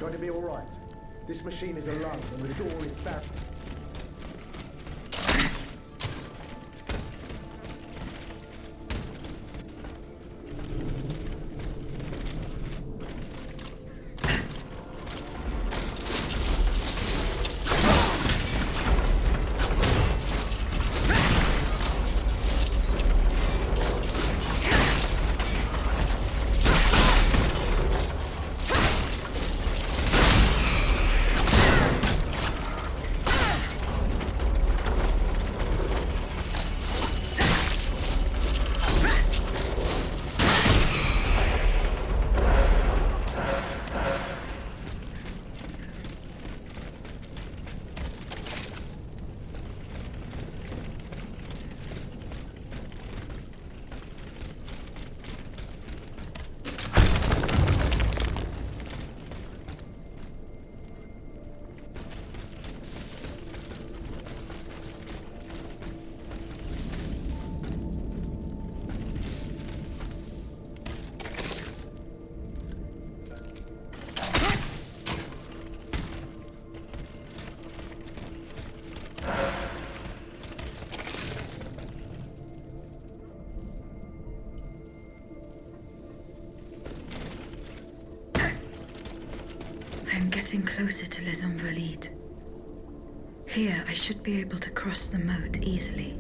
going to be all right. This machine is alone and the door is barred. I'm getting closer to Les Invalides. Here, I should be able to cross the moat easily.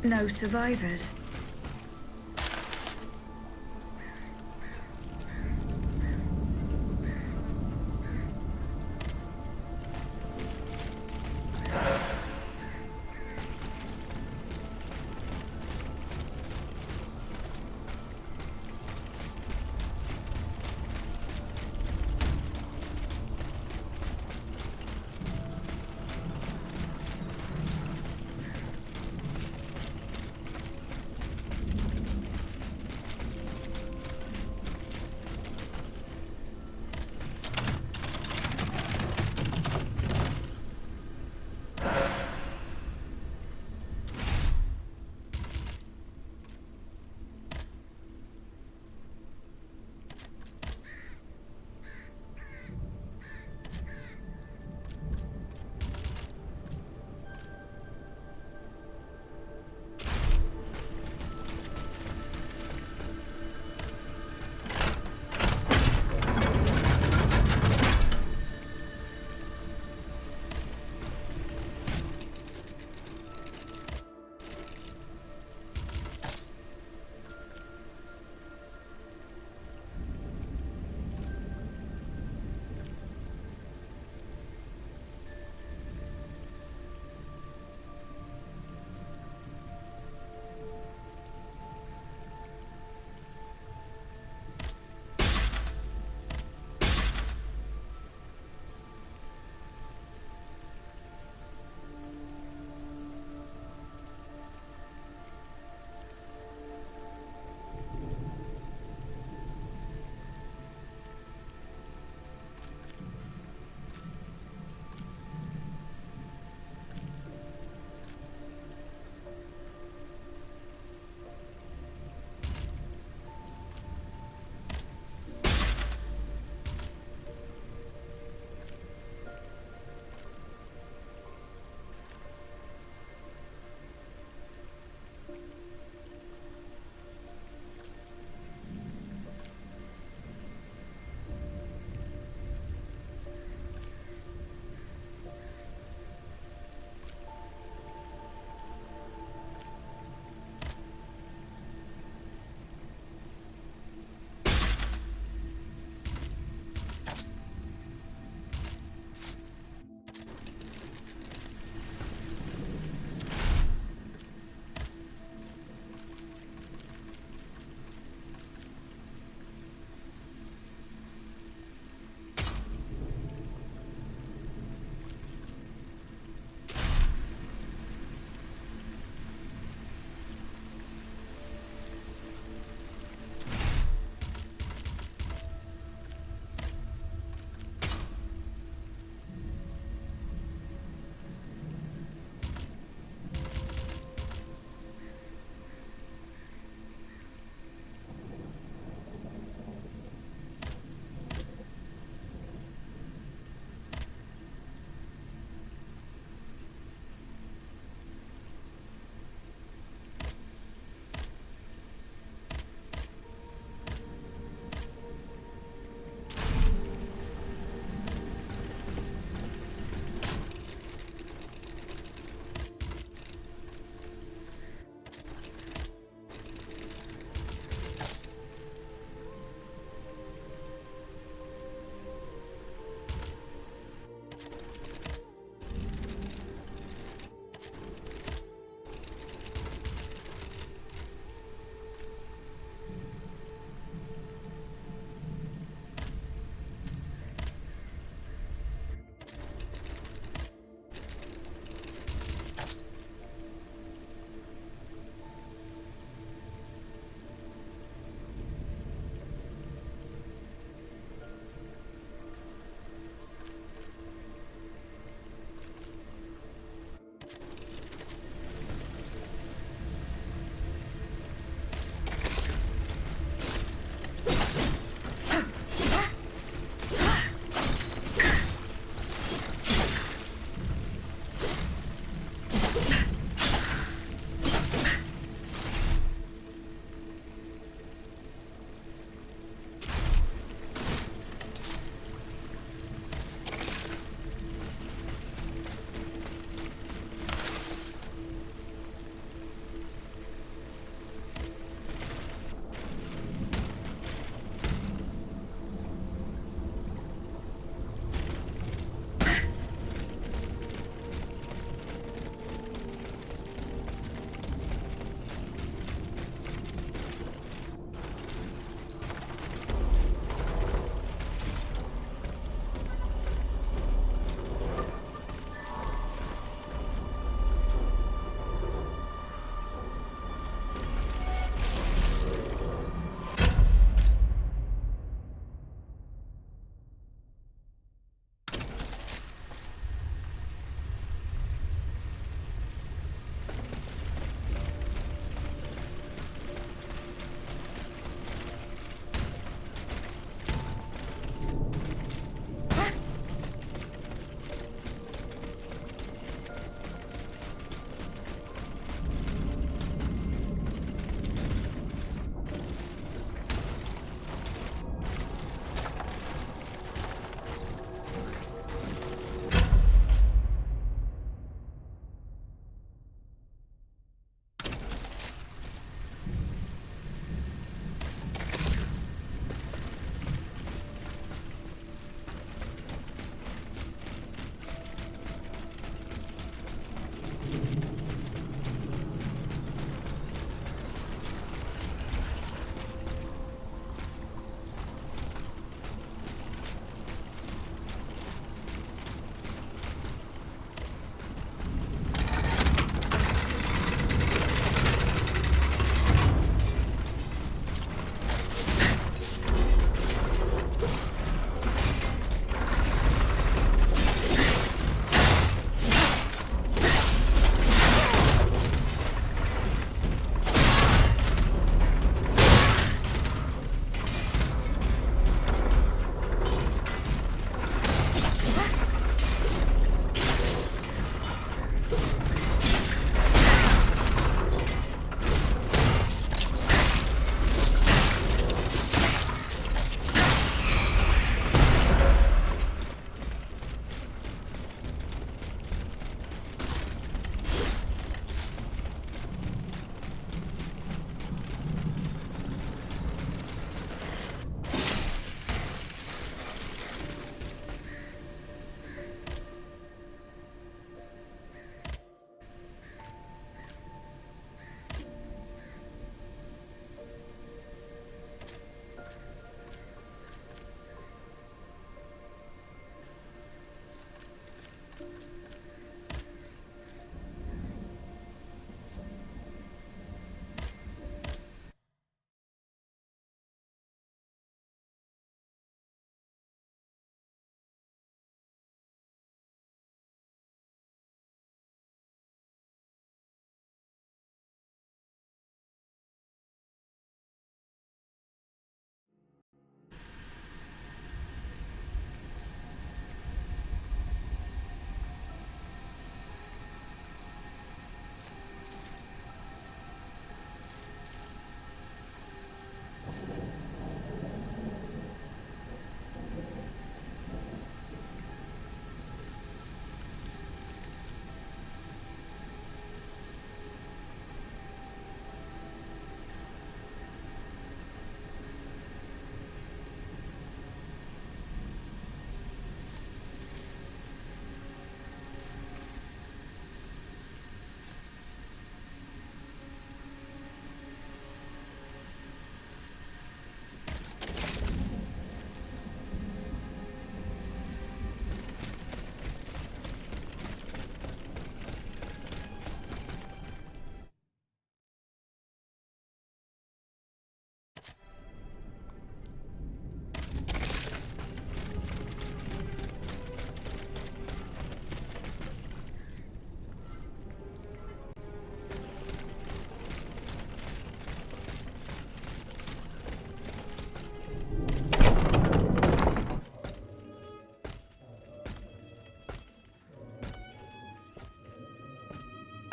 No survivors.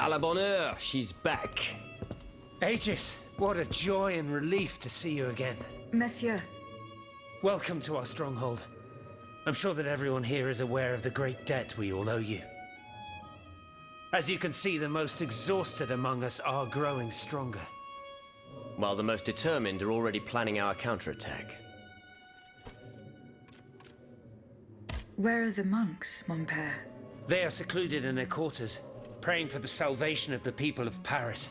À la bonne heure, she's back. Aegis, what a joy and relief to see you again. Monsieur, Welcome to our stronghold. I'm sure that everyone here is aware of the great debt we all owe you. As you can see, the most exhausted among us are growing stronger. While the most determined are already planning our counterattack. where are the monks, mon père? They are secluded in their quarters, praying for the salvation of the people of Paris.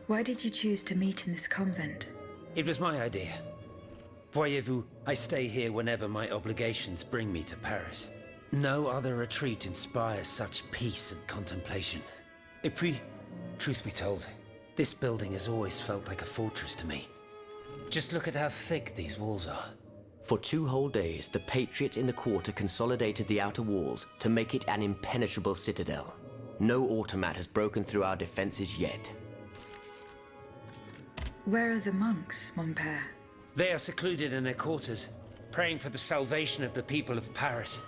Why did you choose to meet in this convent? It was my idea. Voyez-vous, I stay here whenever my obligations bring me to Paris. No other retreat inspires such peace and contemplation. Et puis, truth be told, this building has always felt like a fortress to me. Just look at how thick these walls are. For 2 whole days, the Patriots in the quarter consolidated the outer walls to make it an impenetrable citadel. No automat has broken through our defenses yet. Where are the monks, mon père? They are secluded in their quarters, praying for the salvation of the people of Paris.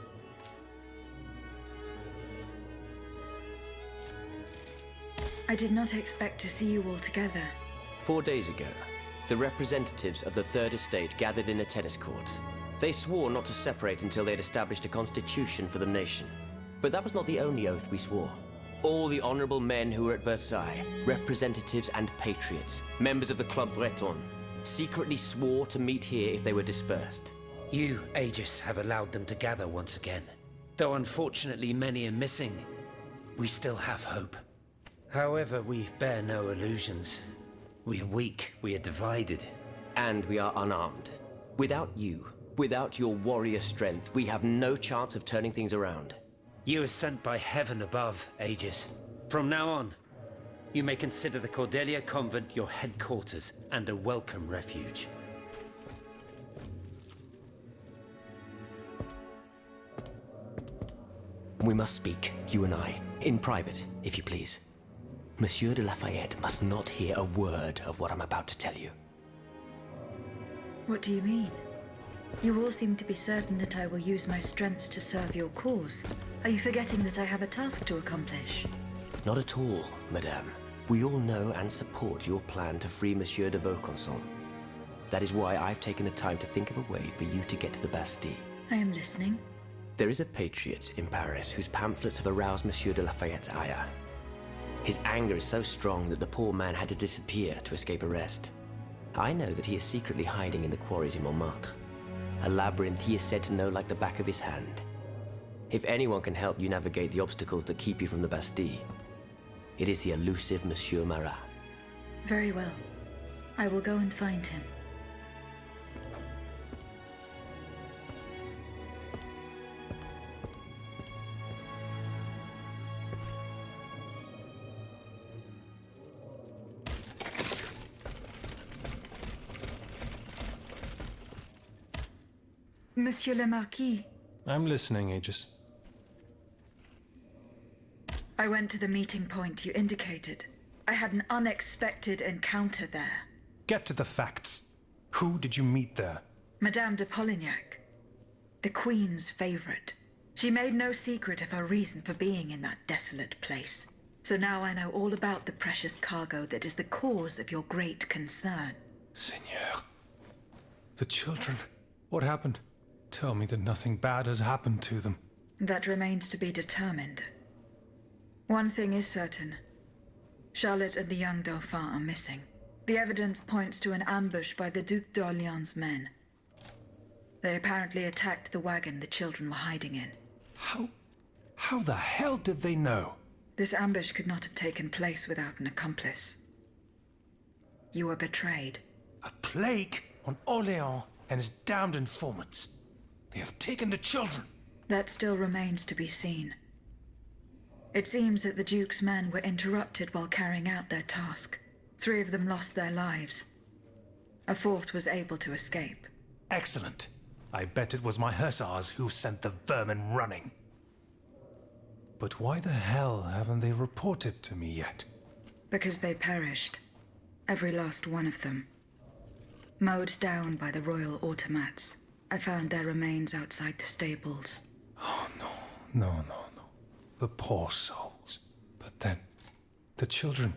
I did not expect to see you all together. 4 days ago, the representatives of the Third Estate gathered in a tennis court. They swore not to separate until they had established a constitution for the nation. But that was not the only oath we swore. All the honorable men who were at Versailles, representatives and patriots, members of the Club Breton, secretly swore to meet here if they were dispersed. You, Aegis, have allowed them to gather once again. Though unfortunately many are missing, we still have hope. However, we bear no illusions. We are weak, we are divided. And we are unarmed. Without you, without your warrior strength, we have no chance of turning things around. You are sent by heaven above, Aegis. From now on, you may consider the Cordelia Convent your headquarters and a welcome refuge. We must speak, you and I, in private, if you please. Monsieur de Lafayette must not hear a word of what I'm about to tell you. What do you mean? You all seem to be certain that I will use my strengths to serve your cause. Are you forgetting that I have a task to accomplish? Not at all, madame. We all know and support your plan to free Monsieur de Vaucanson. That is why I've taken the time to think of a way for you to get to the Bastille. I am listening. There is a patriot in Paris whose pamphlets have aroused Monsieur de Lafayette's ire. His anger is so strong that the poor man had to disappear to escape arrest. I know that he is secretly hiding in the quarries in Montmartre. A labyrinth he is said to know like the back of his hand. If anyone can help you navigate the obstacles that keep you from the Bastille, it is the elusive Monsieur Marat. Very well. I will go and find him. Monsieur le Marquis. I'm listening, Aegis. I went to the meeting point you indicated. I had an unexpected encounter there. Get to the facts. Who did you meet there? Madame de Polignac, the Queen's favorite. She made no secret of her reason for being in that desolate place. So now I know all about the precious cargo that is the cause of your great concern. Seigneur. The children. What happened? Tell me that nothing bad has happened to them. That remains to be determined. One thing is certain. Charlotte and the young Dauphin are missing. The evidence points to an ambush by the Duc d'Orléans' men. They apparently attacked the wagon the children were hiding in. How the hell did they know? This ambush could not have taken place without an accomplice. You were betrayed. A plague on Orléans and his damned informants. They have taken the children. That still remains to be seen. It seems that the Duke's men were interrupted while carrying out their task. 3 of them lost their lives. A 4th was able to escape. Excellent. I bet it was my hussars who sent the vermin running. But why the hell haven't they reported to me yet? Because they perished. Every last one of them. Mowed down by the royal automats. I found their remains outside the stables. Oh, no. The poor souls. But then, the children.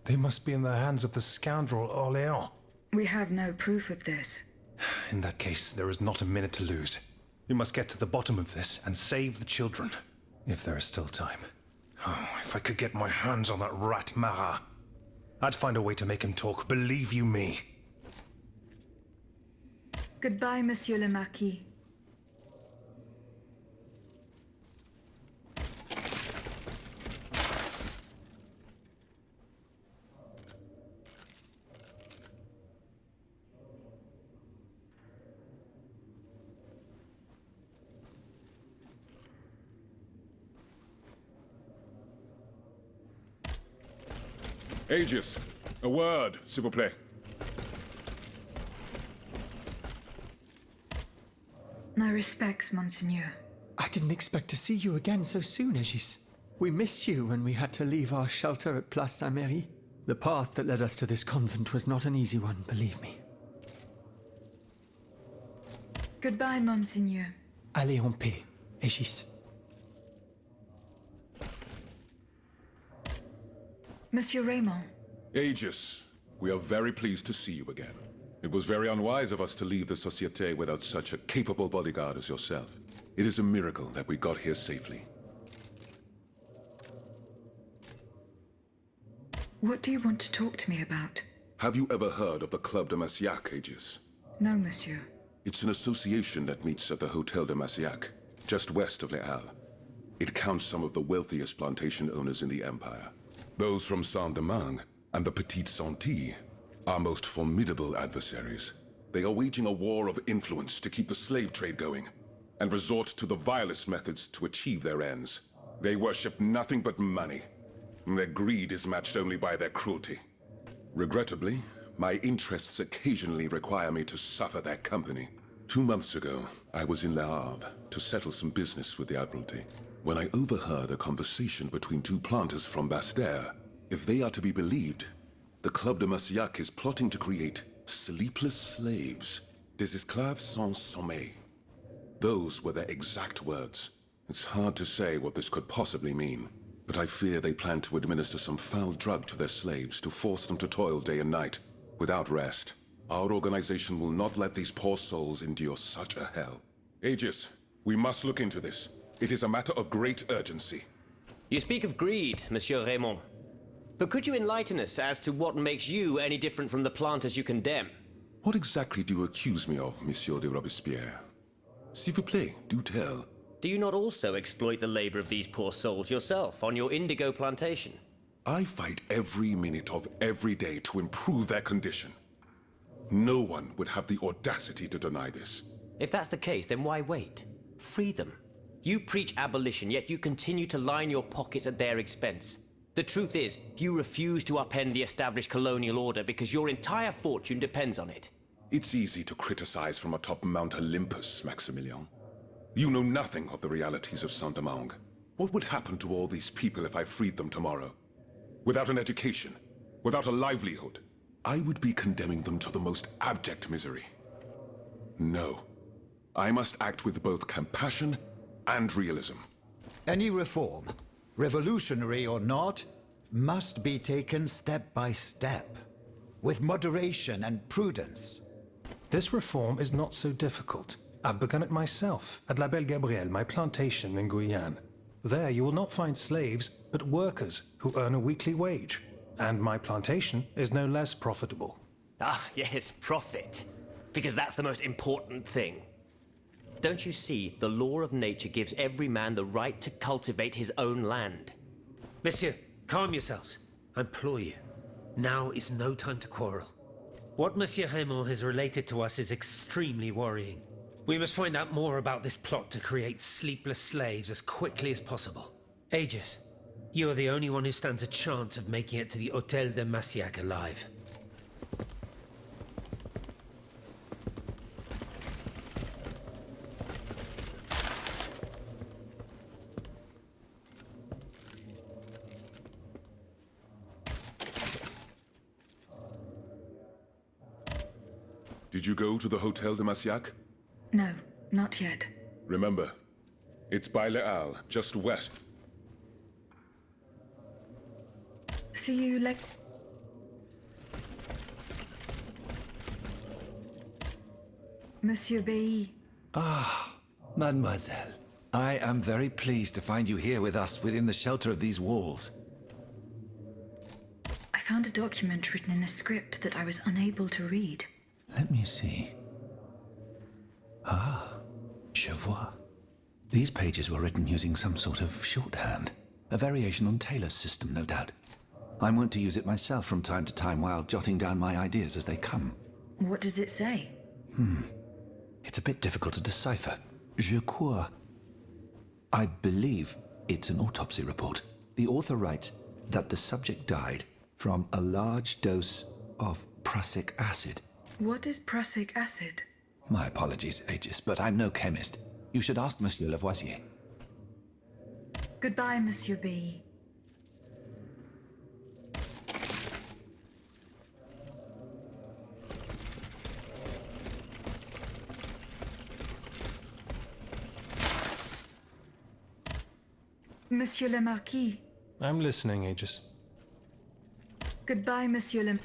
They must be in the hands of the scoundrel Orléans. We have no proof of this. In that case, there is not a minute to lose. We must get to the bottom of this and save the children. If there is still time. Oh, if I could get my hands on that rat Marat. I'd find a way to make him talk, believe you me. Goodbye, Monsieur le Marquis. Aegis, a word, s'il vous plaît. My respects, Monseigneur. I didn't expect to see you again so soon, Aegis. We missed you when we had to leave our shelter at Place Saint-Merry. The path that led us to this convent was not an easy one, believe me. Goodbye, Monseigneur. Allez en paix, Aegis. Monsieur Raymond. Aegis, we are very pleased to see you again. It was very unwise of us to leave the Société without such a capable bodyguard as yourself. It is a miracle that we got here safely. What do you want to talk to me about? Have you ever heard of the Club de Massiac, Aegis? No, monsieur. It's an association that meets at the Hôtel de Massiac, just west of Les Halles. It counts some of the wealthiest plantation owners in the Empire. Those from Saint-Domingue and the Petite Santé, our most formidable adversaries. They are waging a war of influence to keep the slave trade going, and resort to the vilest methods to achieve their ends. They worship nothing but money, and their greed is matched only by their cruelty. Regrettably, my interests occasionally require me to suffer their company. 2 months ago, I was in Le Havre to settle some business with the Admiralty, when I overheard a conversation between 2 planters from Bastère. If they are to be believed, the Club de Massiac is plotting to create sleepless slaves, des esclaves sans sommeil. Those were their exact words. It's hard to say what this could possibly mean, but I fear they plan to administer some foul drug to their slaves to force them to toil day and night, without rest. Our organization will not let these poor souls endure such a hell. Aegis, we must look into this. It is a matter of great urgency. You speak of greed, Monsieur Raymond. But could you enlighten us as to what makes you any different from the planters you condemn? What exactly do you accuse me of, Monsieur de Robespierre? S'il vous plaît, do tell. Do you not also exploit the labor of these poor souls yourself on your indigo plantation? I fight every minute of every day to improve their condition. No one would have the audacity to deny this. If that's the case, then why wait? Free them. You preach abolition, yet you continue to line your pockets at their expense. The truth is, you refuse to upend the established colonial order because your entire fortune depends on it. It's easy to criticize from atop Mount Olympus, Maximilian. You know nothing of the realities of Saint-Domingue. What would happen to all these people if I freed them tomorrow? Without an education, without a livelihood, I would be condemning them to the most abject misery. No. I must act with both compassion and realism. Any reform, revolutionary or not, must be taken step by step, with moderation and prudence. This reform is not so difficult. I've begun it myself at La Belle Gabrielle, my plantation in Guyane. There you will not find slaves, but workers who earn a weekly wage. And my plantation is no less profitable. Ah, yes, profit. Because that's the most important thing. Don't you see, the law of nature gives every man the right to cultivate his own land. Monsieur, calm yourselves. I implore you. Now is no time to quarrel. What Monsieur Raymond has related to us is extremely worrying. We must find out more about this plot to create sleepless slaves as quickly as possible. Aegis, you are the only one who stands a chance of making it to the Hôtel de Massiac alive. Did you go to the Hôtel de Massiac? No, not yet. Remember, it's by Les Halles, just west. See you later. Monsieur Bay. Mademoiselle, I am very pleased to find you here with us within the shelter of these walls. I found a document written in a script that I was unable to read. Let me see. Ah, je vois. These pages were written using some sort of shorthand. A variation on Taylor's system, no doubt. I'm wont to use it myself from time to time while jotting down my ideas as they come. What does it say? It's a bit difficult to decipher. Je crois. I believe it's an autopsy report. The author writes that the subject died from a large dose of prussic acid. What is prussic acid? My apologies, Aegis, but I'm no chemist. You should ask Monsieur Lavoisier. Goodbye, Monsieur B. Monsieur le Marquis. I'm listening, Aegis. Goodbye, Monsieur le...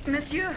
Monsieur!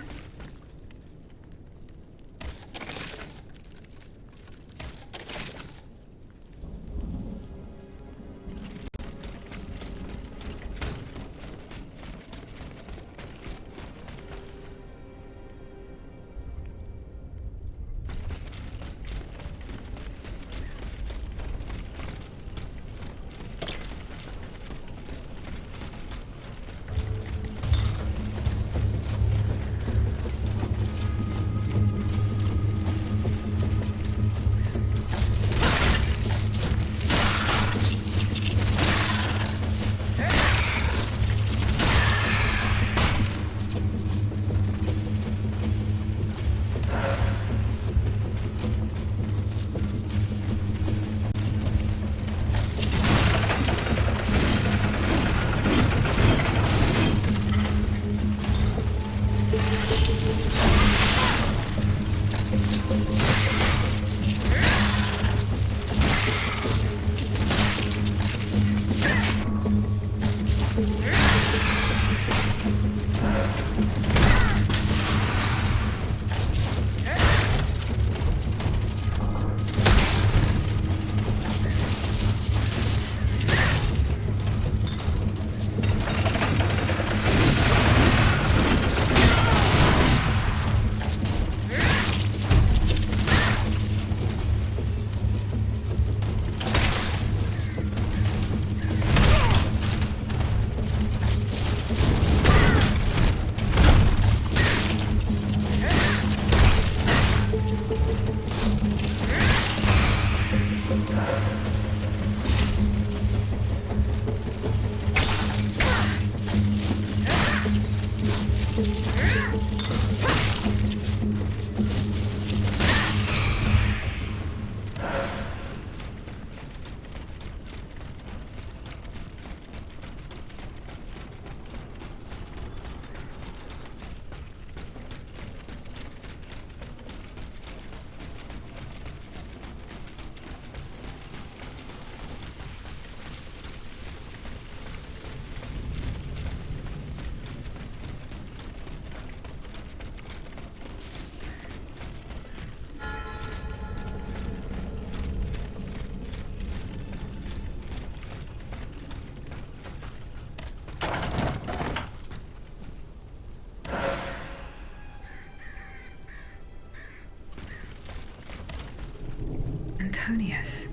Antonius.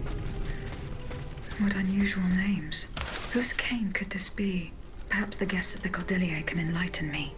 What unusual names. Whose cane could this be? Perhaps the guests at the Cordelier can enlighten me.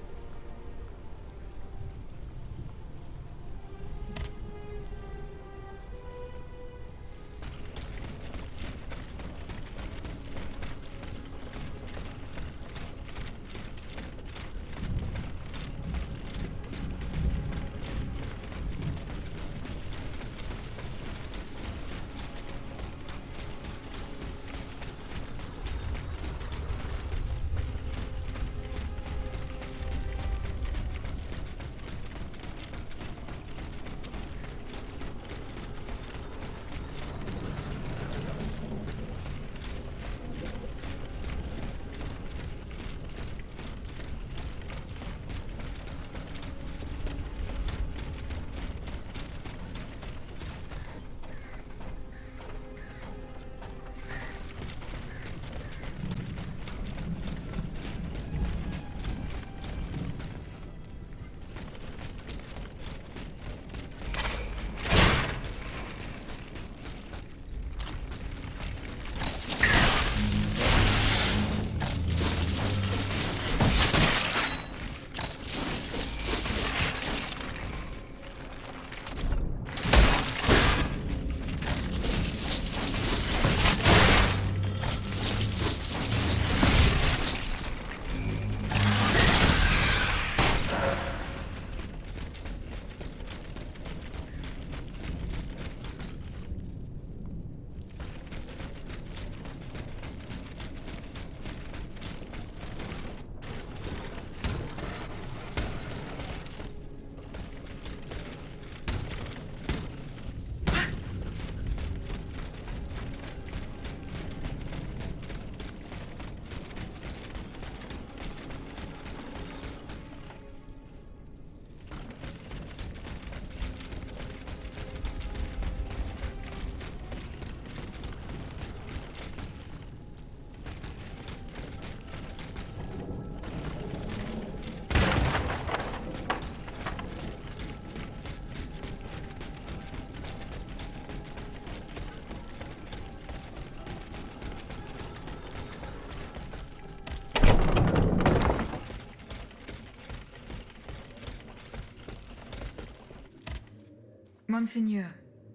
Monseigneur,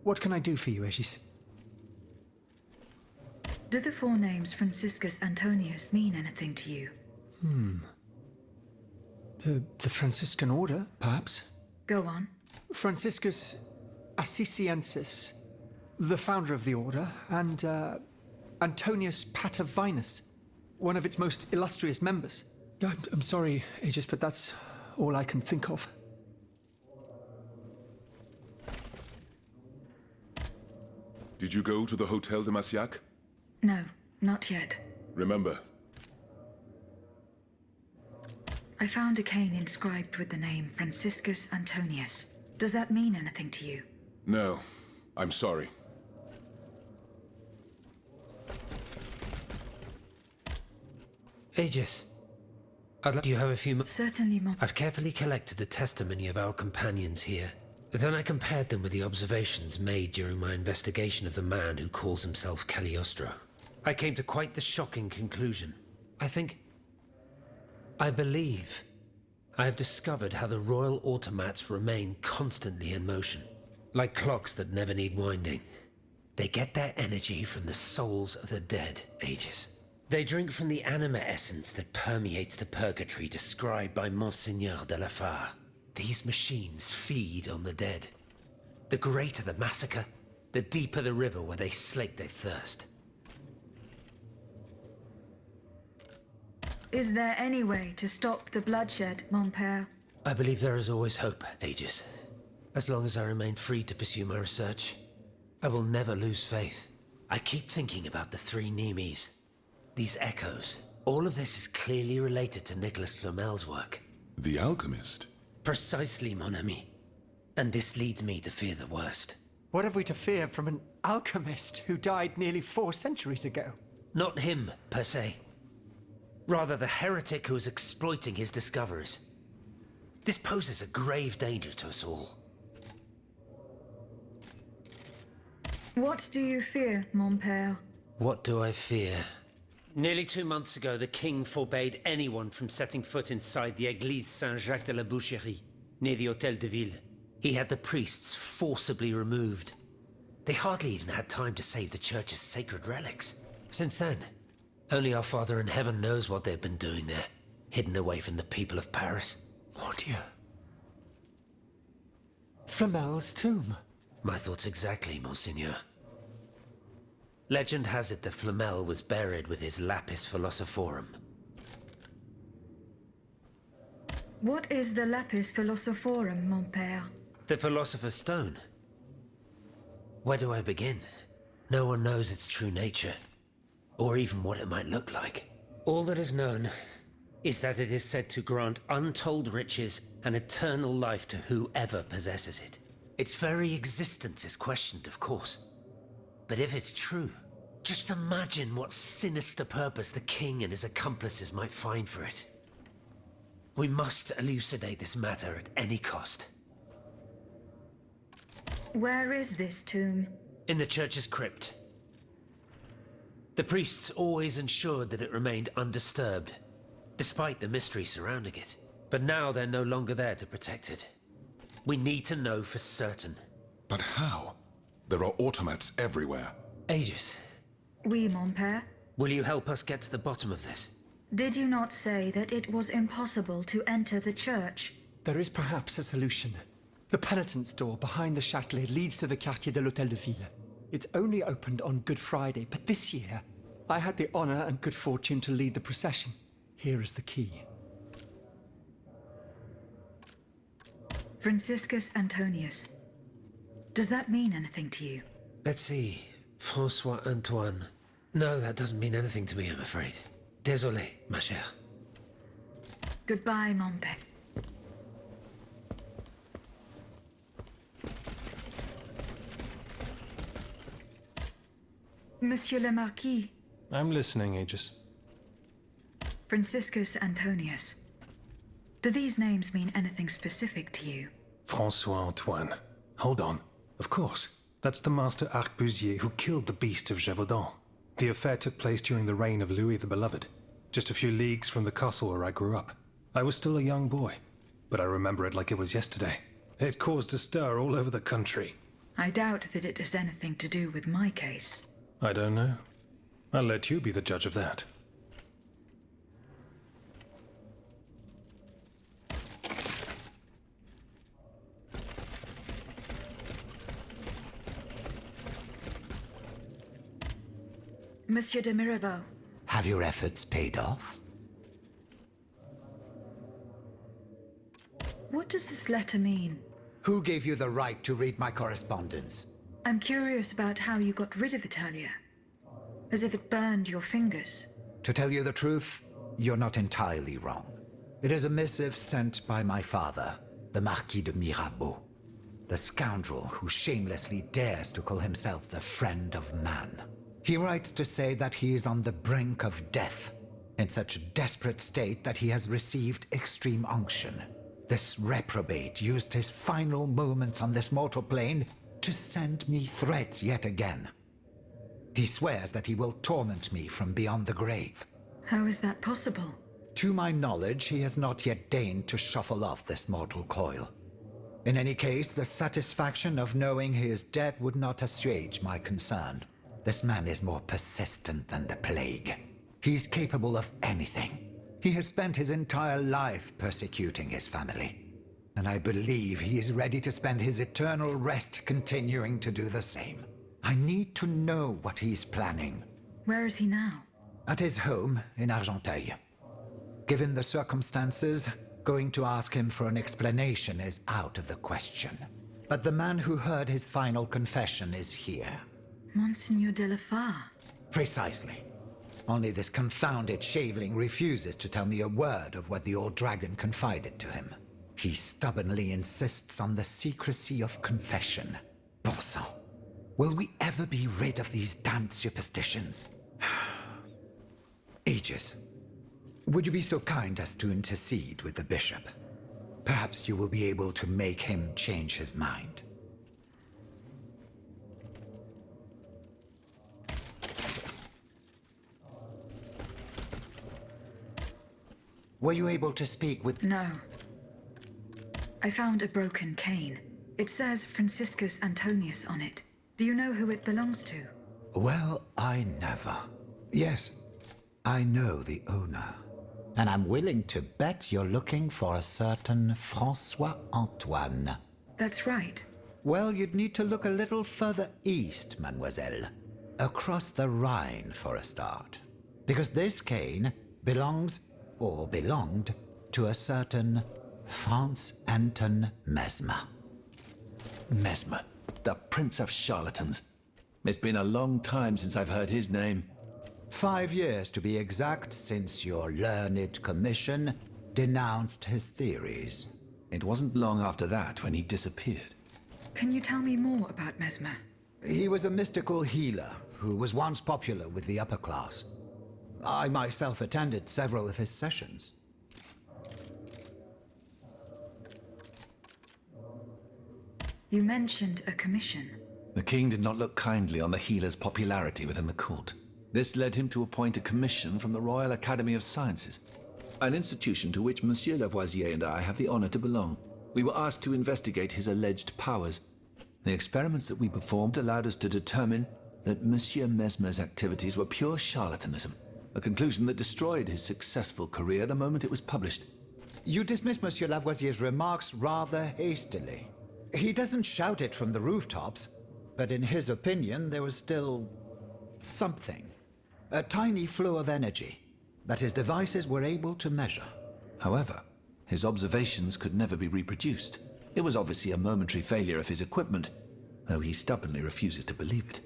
What can I do for you, Aegis? do the four names Franciscus Antonius mean anything to you? The Franciscan Order, perhaps? Go on. Franciscus Assisiensis, the founder of the order, and Antonius Patavinus, one of its most illustrious members. I'm sorry, Aegis, but that's all I can think of. Did you go to the Hotel de Massiac? No, not yet. Remember, I found a cane inscribed with the name Franciscus Antonius. Does that mean anything to you? no, I'm sorry. Aegis, I'd like you have a few moments. Certainly, I've carefully collected the testimony of our companions here. Then I compared them with the observations made during my investigation of the man who calls himself Cagliostro. I came to quite the shocking conclusion. I believe I have discovered how the royal automats remain constantly in motion, like clocks that never need winding. They get their energy from the souls of the dead, Aegis. They drink from the anima essence that permeates the purgatory described by Monseigneur de la Fare. These machines feed on the dead. The greater the massacre, the deeper the river where they slake their thirst. Is there any way to stop the bloodshed, mon père? I believe there is always hope, Aegis. As long as I remain free to pursue my research, I will never lose faith. I keep thinking about the three Nemes. These echoes. All of this is clearly related to Nicholas Flamel's work. The alchemist? Precisely, mon ami. And this leads me to fear the worst. What have we to fear from an alchemist who died nearly 4 centuries ago? Not him, per se. Rather, the heretic who is exploiting his discoveries. This poses a grave danger to us all. What do you fear, mon père? What do I fear? Nearly 2 months ago, the king forbade anyone from setting foot inside the Église Saint-Jacques de la Boucherie, near the Hôtel de Ville. He had the priests forcibly removed. They hardly even had time to save the church's sacred relics. Since then, only our Father in Heaven knows what they've been doing there, hidden away from the people of Paris. Oh dear. Flamel's tomb. My thoughts exactly, Monseigneur. Legend has it that Flamel was buried with his lapis philosophorum. What is the lapis philosophorum, mon père? The Philosopher's Stone. Where do I begin? No one knows its true nature, or even what it might look like. All that is known is that it is said to grant untold riches and eternal life to whoever possesses it. Its very existence is questioned, of course. But if it's true, just imagine what sinister purpose the king and his accomplices might find for it. We must elucidate this matter at any cost. Where is this tomb? In the church's crypt. The priests always ensured that it remained undisturbed, despite the mystery surrounding it. But now they're no longer there to protect it. We need to know for certain. But how? There are automats everywhere. Aegis, Oui, mon père. will you help us get to the bottom of this? Did you not say that it was impossible to enter the church? There is perhaps a solution. The penitent's door behind the Châtelet leads to the Quartier de l'Hôtel de Ville. It's only opened on Good Friday, but this year, I had the honor and good fortune to lead the procession. Here is the key. Franciscus Antonius. Does that mean anything to you? Let's see. François Antoine. No, that doesn't mean anything to me, I'm afraid. Désolé, ma chère. Goodbye, mon père. Monsieur le Marquis. I'm listening, Aegis. Franciscus Antonius. Do these names mean anything specific to you? François Antoine. Hold on. Of course. That's the master arquebusier who killed the beast of Gévaudan. The affair took place during the reign of Louis the Beloved, just a few leagues from the castle where I grew up. I was still a young boy, but I remember it like it was yesterday. It caused a stir all over the country. I doubt that it has anything to do with my case. I don't know. I'll let you be the judge of that. Monsieur de Mirabeau. Have your efforts paid off? What does this letter mean? Who gave you the right to read my correspondence? I'm curious about how you got rid of it earlier. As if it burned your fingers. To tell you the truth, you're not entirely wrong. It is a missive sent by my father, the Marquis de Mirabeau, the scoundrel who shamelessly dares to call himself the friend of man. He writes to say that he is on the brink of death, in such a desperate state that he has received extreme unction. This reprobate used his final moments on this mortal plane to send me threats yet again. He swears that he will torment me from beyond the grave. How is that possible? To my knowledge, he has not yet deigned to shuffle off this mortal coil. In any case, the satisfaction of knowing he is dead would not assuage my concern. This man is more persistent than the plague. He's capable of anything. He has spent his entire life persecuting his family. And I believe he is ready to spend his eternal rest continuing to do the same. I need to know what he's planning. Where is he now? At his home in Argenteuil. Given the circumstances, going to ask him for an explanation is out of the question. But the man who heard his final confession is here. Monseigneur de la Fare. Precisely. Only this confounded shaveling refuses to tell me a word of what the old dragon confided to him. He stubbornly insists on the secrecy of confession. Bon sang. Will we ever be rid of these damned superstitions? Aegis, would you be so kind as to intercede with the bishop? Perhaps you will be able to make him change his mind. Were you able to speak with... No. I found a broken cane. It says Franciscus Antonius on it. Do you know who it belongs to? Well, I never. Yes, I know the owner. And I'm willing to bet you're looking for a certain François Antoine. That's right. Well, you'd need to look a little further east, mademoiselle. Across the Rhine for a start. Because this cane belongs, or belonged, to a certain Franz Anton Mesmer. Mesmer, the prince of charlatans. It's been a long time since I've heard his name. 5 years to be exact since your learned commission denounced his theories. It wasn't long after that when he disappeared. Can you tell me more about Mesmer? He was a mystical healer who was once popular with the upper class. I myself attended several of his sessions. You mentioned a commission. The king did not look kindly on the healer's popularity within the court. This led him to appoint a commission from the Royal Academy of Sciences, an institution to which Monsieur Lavoisier and I have the honor to belong. We were asked to investigate his alleged powers. The experiments that we performed allowed us to determine that Monsieur Mesmer's activities were pure charlatanism, a conclusion that destroyed his successful career the moment it was published. You dismiss Monsieur Lavoisier's remarks rather hastily. He doesn't shout it from the rooftops, but in his opinion there was still something. A tiny flow of energy that his devices were able to measure. However, his observations could never be reproduced. It was obviously a momentary failure of his equipment, though he stubbornly refuses to believe it.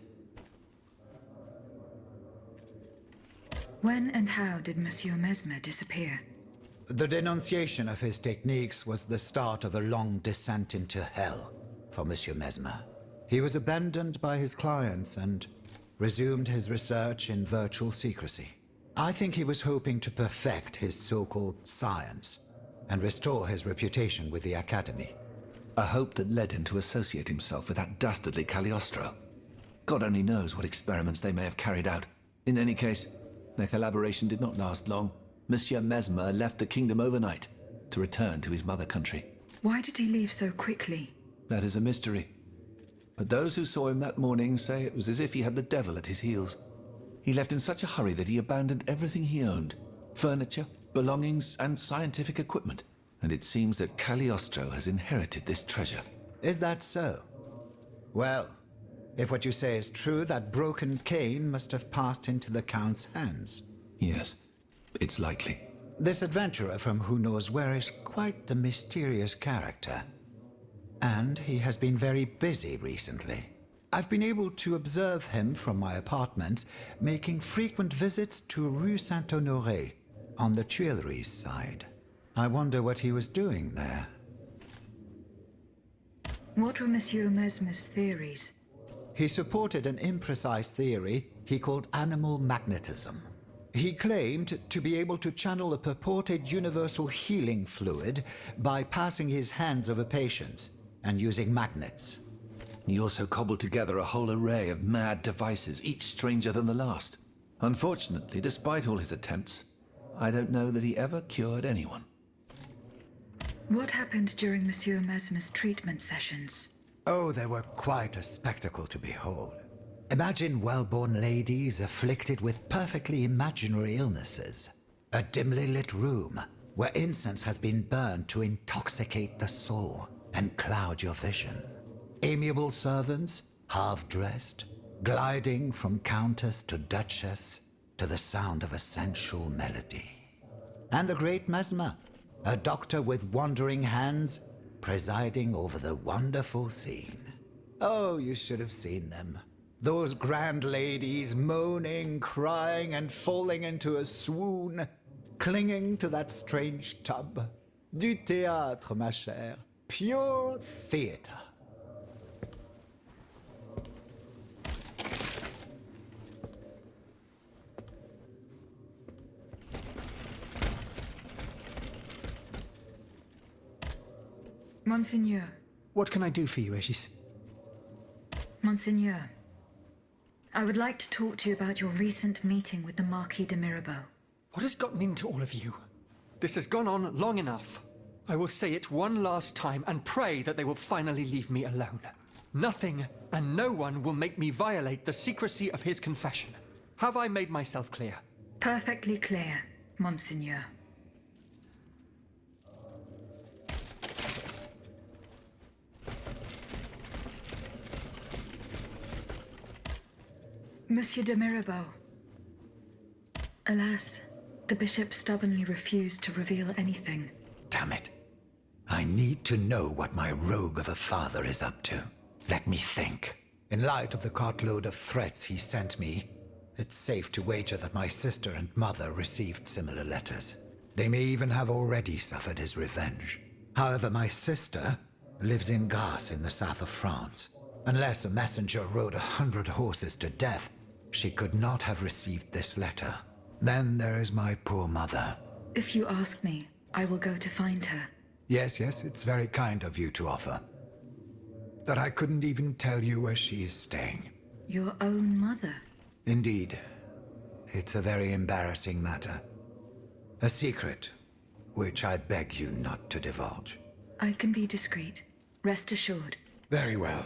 When and how did Monsieur Mesmer disappear? The denunciation of his techniques was the start of a long descent into hell for Monsieur Mesmer. He was abandoned by his clients and resumed his research in virtual secrecy. I think he was hoping to perfect his so-called science and restore his reputation with the Academy. A hope that led him to associate himself with that dastardly Cagliostro. God only knows what experiments they may have carried out. In any case, their collaboration did not last long. Monsieur Mesmer left the kingdom overnight to return to his mother country. Why did he leave so quickly? That is a mystery. but those who saw him that morning say it was as if he had the devil at his heels. He left in such a hurry that he abandoned everything he owned, furniture, belongings, and scientific equipment. And it seems that Cagliostro has inherited this treasure. Is that so? Well, if what you say is true, that broken cane must have passed into the Count's hands. Yes, it's likely. This adventurer from who knows where is quite a mysterious character. And he has been very busy recently. I've been able to observe him from my apartments, making frequent visits to Rue Saint-Honoré, on the Tuileries side. I wonder what he was doing there. What were Monsieur Mesmer's theories? He supported an imprecise theory he called animal magnetism. He claimed to be able to channel a purported universal healing fluid by passing his hands over patients and using magnets. He also cobbled together a whole array of mad devices, each stranger than the last. Unfortunately, despite all his attempts, I don't know that he ever cured anyone. What happened during Monsieur Mesmer's treatment sessions? Oh, they were quite a spectacle to behold. Imagine well-born ladies afflicted with perfectly imaginary illnesses. A dimly lit room where incense has been burned to intoxicate the soul and cloud your vision. Amiable servants, half-dressed, gliding from countess to duchess to the sound of a sensual melody. And the great Mesmer, a doctor with wandering hands, presiding over the wonderful scene. Oh, you should have seen them. Those grand ladies moaning, crying, and falling into a swoon, clinging to that strange tub. Du théâtre, ma chère. Pure theater. Monseigneur. What can I do for you, Aegis? Monseigneur, I would like to talk to you about your recent meeting with the Marquis de Mirabeau. What has gotten into all of you? This has gone on long enough. I will say it one last time and pray that they will finally leave me alone. Nothing and no one will make me violate the secrecy of his confession. Have I made myself clear? Perfectly clear, Monseigneur. Monsieur de Mirabeau. Alas, the bishop stubbornly refused to reveal anything. Damn it. I need to know what my rogue of a father is up to. Let me think. In light of the cartload of threats he sent me, it's safe to wager that my sister and mother received similar letters. They may even have already suffered his revenge. However, my sister lives in Grasse in the south of France. Unless a messenger rode 100 horses to death, she could not have received this letter. Then there is my poor mother. If you ask me, I will go to find her. Yes, it's very kind of you to offer. But I couldn't even tell you where she is staying. Your own mother? Indeed. It's a very embarrassing matter. A secret, which I beg you not to divulge. I can be discreet. Rest assured. Very well.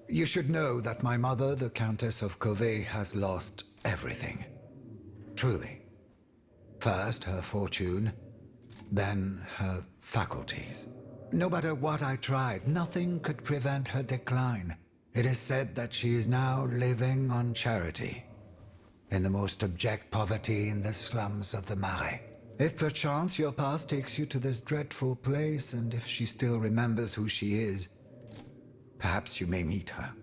You should know that my mother, the Countess of Covey, has lost everything. Truly. First, her fortune, then her faculties. No matter what I tried, nothing could prevent her decline. It is said that she is now living on charity, in the most abject poverty in the slums of the Marais. If perchance your past takes you to this dreadful place, and if she still remembers who she is, perhaps you may meet her.